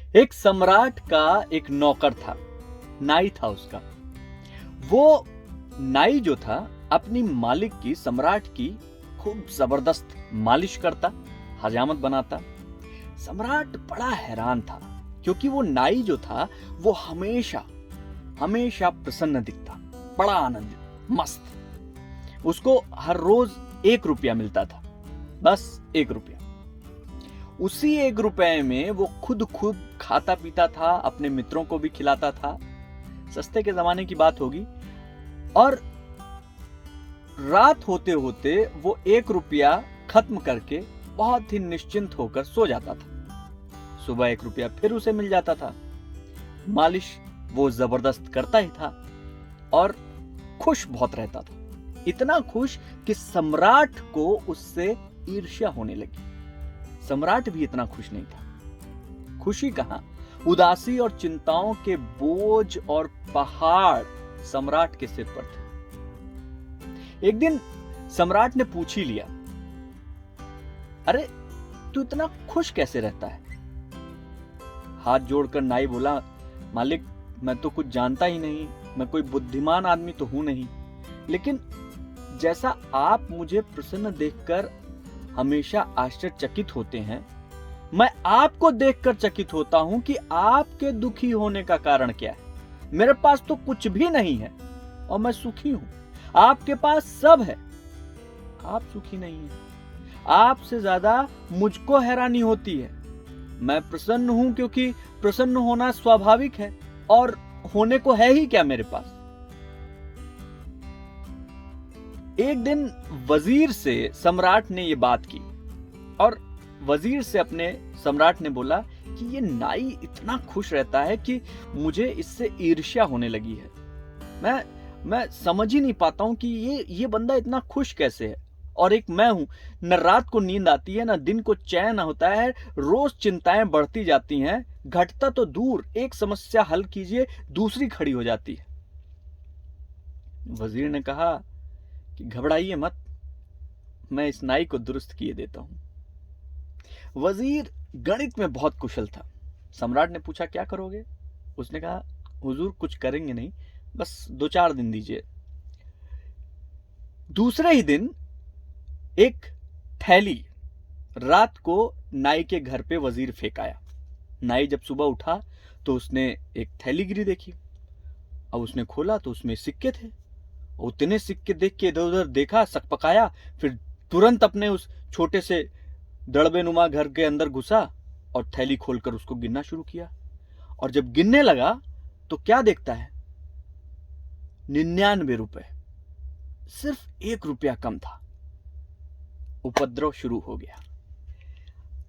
एक सम्राट का एक नौकर था, नाई था उसका। वो नाई जो था अपनी मालिक की, सम्राट की खूब जबरदस्त मालिश करता, हजामत बनाता। सम्राट बड़ा हैरान था क्योंकि वो नाई जो था वो हमेशा हमेशा प्रसन्न दिखता, बड़ा आनंदित, मस्त। उसको हर रोज 1 रुपया मिलता था, बस 1 रुपया। उसी 1 रुपए में वो खुद खुद खाता पीता था, अपने मित्रों को भी खिलाता था। सस्ते के जमाने की बात होगी। और रात होते होते वो 1 रुपया खत्म करके बहुत ही निश्चिंत होकर सो जाता था। सुबह 1 रुपया फिर उसे मिल जाता था। मालिश वो जबरदस्त करता ही था और खुश बहुत रहता था। इतना खुश कि सम्राट को उससे ईर्ष्या होने लगी। सम्राट भी इतना खुश नहीं था। खुशी कहां, उदासी और चिंताओं के बोझ और पहाड़ सम्राट के सिर पर थे। एक दिन सम्राट ने पूछ ही लिया, अरे तू इतना खुश कैसे रहता है? हाथ जोड़कर नाई बोला, मालिक मैं तो कुछ जानता ही नहीं, मैं कोई बुद्धिमान आदमी तो हूं नहीं, लेकिन जैसा आप मुझे प्रसन्न देखकर हमेशा आश्चर्यचकित होते हैं, मैं आपको देखकर चकित होता हूं कि आपके दुखी होने का कारण क्या है। मेरे पास तो कुछ भी नहीं है और मैं सुखी हूं। आपके पास सब है, आप सुखी नहीं हैं। आपसे ज्यादा मुझको हैरानी होती है। मैं प्रसन्न हूं क्योंकि प्रसन्न होना स्वाभाविक है, और होने को है ही क्या मेरे पास। एक दिन वजीर से सम्राट ने यह बात की, और वजीर से अपने सम्राट ने बोला कि ये नाई इतना खुश रहता है कि मुझे इससे ईर्ष्या होने लगी है। मैं समझ ही नहीं पाता हूं कि ये बंदा इतना खुश कैसे है, और एक मैं हूं, न रात को नींद आती है, न दिन को चैन होता है, रोज चिंताएं बढ़ती जाती हैं। घटता तो दूर, एक समस्या हल कीजिए दूसरी खड़ी हो जाती है। वजीर ने कहा कि घबराइए मत, मैं इस नाई को दुरुस्त किए देता हूं। वजीर गणित में बहुत कुशल था। सम्राट ने पूछा क्या करोगे? उसने कहा हुजूर कुछ करेंगे नहीं, बस 2-4 दिन दीजिए। दूसरे ही दिन एक थैली रात को नाई के घर पे वजीर फेंक आया। नाई जब सुबह उठा तो उसने एक थैली गिरी देखी। अब उसने खोला तो उसमें सिक्के थे। उतने सिक्के देख के इधर उधर देखा, सकपकाया, फिर तुरंत अपने उस छोटे से दड़बे नुमा घर के अंदर घुसा और थैली खोलकर उसको गिनना शुरू किया। और जब गिनने लगा तो क्या देखता है, 99 रुपए, सिर्फ 1 रुपया कम था। उपद्रव शुरू हो गया।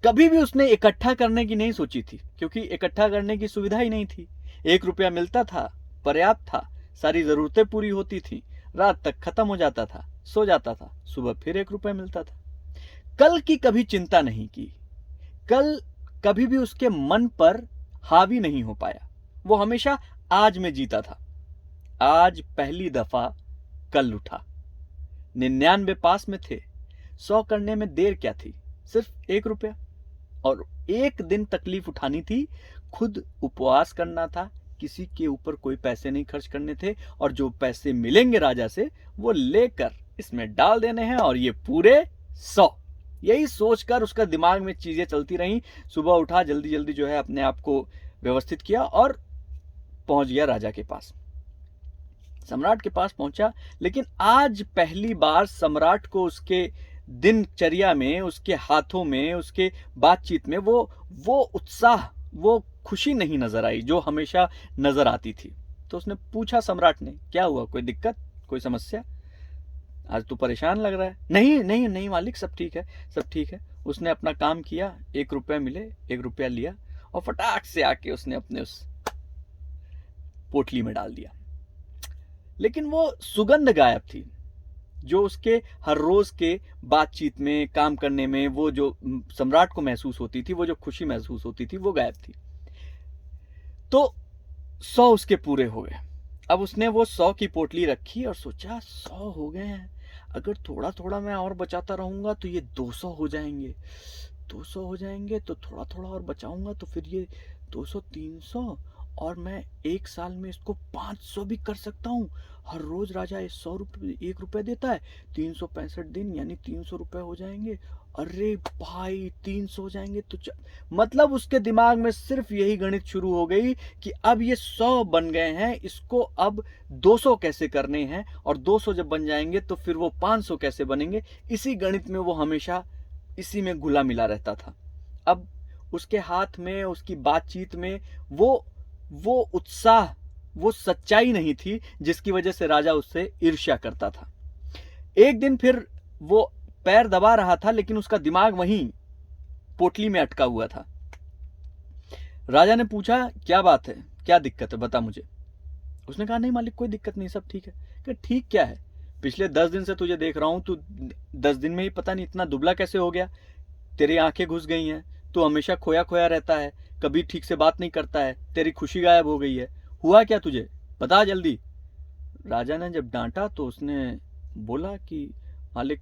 कभी भी उसने इकट्ठा करने की नहीं सोची थी, क्योंकि इकट्ठा करने की सुविधा ही नहीं थी। 1 रुपया मिलता था, पर्याप्त था, सारी जरूरतें पूरी होती थी, रात तक खत्म हो जाता था, सो जाता था, सुबह फिर 1 रुपया मिलता था। कल की कभी चिंता नहीं की। कल कभी भी उसके मन पर हावी नहीं हो पाया। वो हमेशा आज में जीता था। आज पहली दफा कल उठा। 99 पास में थे, 100 करने में देर क्या थी, सिर्फ 1 रुपया। और एक दिन तकलीफ उठानी थी, खुद उपवास करना था, किसी के ऊपर कोई पैसे नहीं खर्च करने थे, और जो पैसे मिलेंगे राजा से वो लेकर इसमें डाल देने हैं, और ये पूरे 100। यही सोचकर उसका दिमाग में चीजें चलती रहीं। सुबह उठा, जल्दी जल्दी जो है अपने आप को व्यवस्थित किया और पहुंच गया राजा के पास। सम्राट के पास पहुंचा, लेकिन आज पहली बार सम्राट को उसके दिनचर्या में, उसके हाथों में, उसके बातचीत में वो उत्साह, वो खुशी नहीं नजर आई जो हमेशा नजर आती थी। तो उसने पूछा सम्राट ने, क्या हुआ, कोई दिक्कत, कोई समस्या? आज तो परेशान लग रहा है। नहीं नहीं नहीं मालिक, सब ठीक है, सब ठीक है। उसने अपना काम किया, 1 रुपया मिले, 1 रुपया लिया और फटाक से आके उसने अपने उस पोटली में डाल दिया। लेकिन वो सुगंध गायब थी जो उसके हर रोज के बातचीत में, काम करने में, वो जो सम्राट को महसूस होती थी, वो जो खुशी महसूस होती थी, वो गायब थी। तो 100 उसके पूरे हो गए। अब उसने वो 100 की पोटली रखी और सोचा 100 हो गए हैं, अगर थोड़ा थोड़ा मैं और बचाता रहूंगा तो ये 200 हो जाएंगे। 200 हो जाएंगे तो थोड़ा थोड़ा और बचाऊंगा तो फिर ये 200 300 और मैं एक साल में इसको 500 भी कर सकता हूँ। हर रोज राजा 100 रुपये 1 रुपये देता है, 365 दिन यानी 300 रुपये हो जाएंगे। अरे भाई 300 हो जाएंगे तो मतलब उसके दिमाग में सिर्फ यही गणित शुरू हो गई कि अब ये 100 बन गए हैं, इसको अब 200 कैसे करने हैं, और 200 जब बन जाएंगे तो फिर वो 500 कैसे बनेंगे। इसी गणित में वो हमेशा इसी में घुला मिला रहता था। अब उसके हाथ में, उसकी बातचीत में वो उत्साह, वो सच्चाई नहीं थी जिसकी वजह से राजा उससे ईर्ष्या करता था। एक दिन फिर वो पैर दबा रहा था लेकिन उसका दिमाग वहीं पोटली में अटका हुआ था। राजा ने पूछा, क्या बात है, क्या दिक्कत है, बता मुझे। उसने कहा, नहीं मालिक कोई दिक्कत नहीं, सब ठीक है। कि ठीक क्या है, पिछले 10 दिन से तुझे देख रहा हूं, तू 10 दिन में ही पता नहीं इतना दुबला कैसे हो गया। तेरी आंखें घुस गई हैं, तू हमेशा खोया खोया रहता है, कभी ठीक से बात नहीं करता है, तेरी खुशी गायब हो गई है, हुआ क्या तुझे, बता जल्दी। राजा ने जब डांटा तो उसने बोला कि मालिक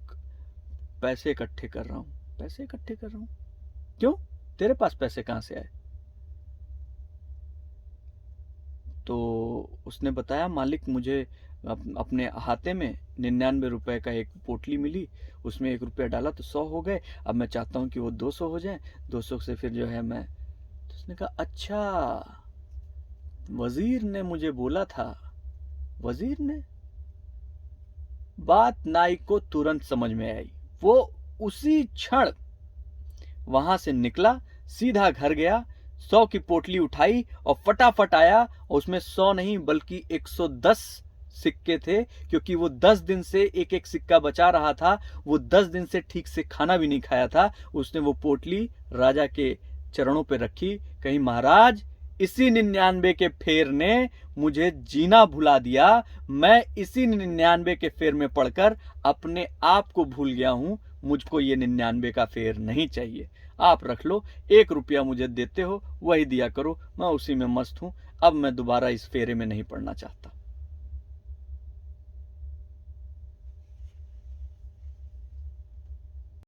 पैसे इकट्ठे कर रहा हूं। पैसे इकट्ठे कर रहा हूं? क्यों, तेरे पास पैसे कहां से आए? तो उसने बताया, मालिक मुझे अपने हाथे में 99 रुपए का एक पोटली मिली, उसमें 1 रुपया डाला तो 100 हो गए, अब मैं चाहता हूँ कि वो 200 हो जाए, 200 से फिर जो है मैं। तो उसने कहा, अच्छा वजीर ने मुझे बोला था। वजीर ने? बात नाई को तुरंत समझ में आई। वो उसी क्षण वहां से निकला, सीधा घर गया, 100 की पोटली उठाई और फटाफट आया, और उसमें 100 नहीं बल्कि 110 सिक्के थे, क्योंकि वो 10 दिन से एक एक सिक्का बचा रहा था। वो 10 दिन से ठीक से खाना भी नहीं खाया था। उसने वो पोटली राजा के चरणों पे रखी, कहीं महाराज इसी 99 के फेर ने मुझे जीना भुला दिया, मैं इसी 99 के फेर में पड़कर अपने आप को भूल गया हूं, मुझको ये 99 का फेर नहीं चाहिए, आप रख लो, 1 रुपया मुझे देते हो वही दिया करो, मैं उसी में मस्त हूं, अब मैं दोबारा इस फेरे में नहीं पड़ना चाहता।